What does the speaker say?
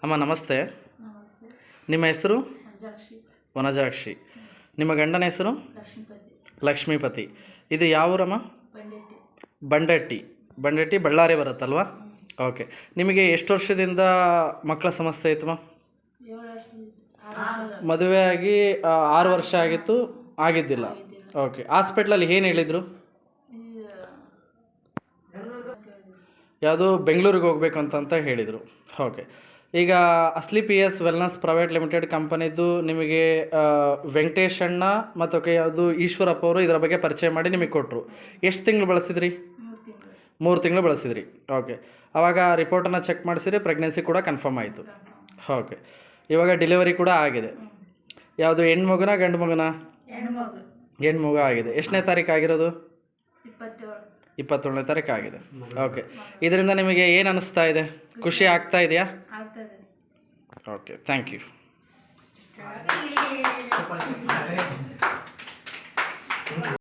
ಅಮ್ಮ ನಮಸ್ತೆ. ನಮಸ್ತೆ. ನಿಮ್ಮ ಹೆಸರು? ಮಂಜಾಕ್ಷಿ. ವನಜಾಕ್ಷಿ. ನಿಮ್ಮ ಗಂಡನ ಹೆಸರು? ಲಕ್ಷ್ಮೀಪತಿ. ಲಕ್ಷ್ಮೀಪತಿ. ಇದು ಯಾವ ಊರಮ್ಮ? ಬಂಡೆಟ್ಟಿ. ಬಂಡೆಟ್ಟಿ. ಬಂಡೆಟ್ಟಿ ಬಳ್ಳಾರಿ ಬರುತ್ತಲ್ವಾ? ಓಕೆ. ನಿಮಗೆ ಎಷ್ಟು ವರ್ಷದಿಂದ ಮಕ್ಕಳ ಸಮಸ್ಯೆ ಇತ್ತಮ್ಮ? 7 ವರ್ಷ. ಮದುವೆ ಆಗಿ 6 ವರ್ಷ ಆಗಿತ್ತು, ಆಗಿದ್ದಿಲ್ಲ. ಓಕೆ. ಹಾಸ್ಪಿಟ್ಲಲ್ಲಿ ಏನು ಹೇಳಿದರು? ಯಾವುದು ಬೆಂಗಳೂರಿಗೆ ಹೋಗ್ಬೇಕಂತ ಹೇಳಿದರು. ಓಕೆ. ಈಗ Asli P S wellness private limited ಕಂಪನಿದು ನಿಮಗೆ ವೆಂಕಟೇಶ್ ಅಣ್ಣ ಮತ್ತು ಯಾವುದು ಈಶ್ವರಪ್ಪ ಅವರು ಇದರ ಬಗ್ಗೆ ಪರಿಚಯ ಮಾಡಿ ನಿಮಗೆ ಕೊಟ್ಟರು. ಎಷ್ಟು ತಿಂಗಳು ಬಳಸಿದ್ರಿ? 3 ತಿಂಗಳು ಬಳಸಿದ್ರಿ. ಓಕೆ. ಆವಾಗ ರಿಪೋರ್ಟನ್ನು ಚೆಕ್ ಮಾಡಿಸಿರಿ, ಪ್ರೆಗ್ನೆನ್ಸಿ ಕೂಡ ಕನ್ಫರ್ಮ್ ಆಯಿತು. ಓಕೆ. ಇವಾಗ ಡೆಲಿವರಿ ಕೂಡ ಆಗಿದೆ. ಯಾವುದು ಹೆಣ್ಣು ಮಗುನ ಗಂಡು ಮಗುನ? ಹೆಣ್ಣು ಮಗು ಆಗಿದೆ. ಎಷ್ಟನೇ ತಾರೀಕು ಆಗಿರೋದು? 27ನೇ ತಾರೀಕು ಆಗಿದೆ. ಓಕೆ. ಇದರಿಂದ ನಿಮಗೆ ಏನು ಅನ್ನಿಸ್ತಾ ಇದೆ? ಖುಷಿ ಆಗ್ತಾ ಇದೆಯಾ? ಆಗ್ತದೆ. Okay, thank you.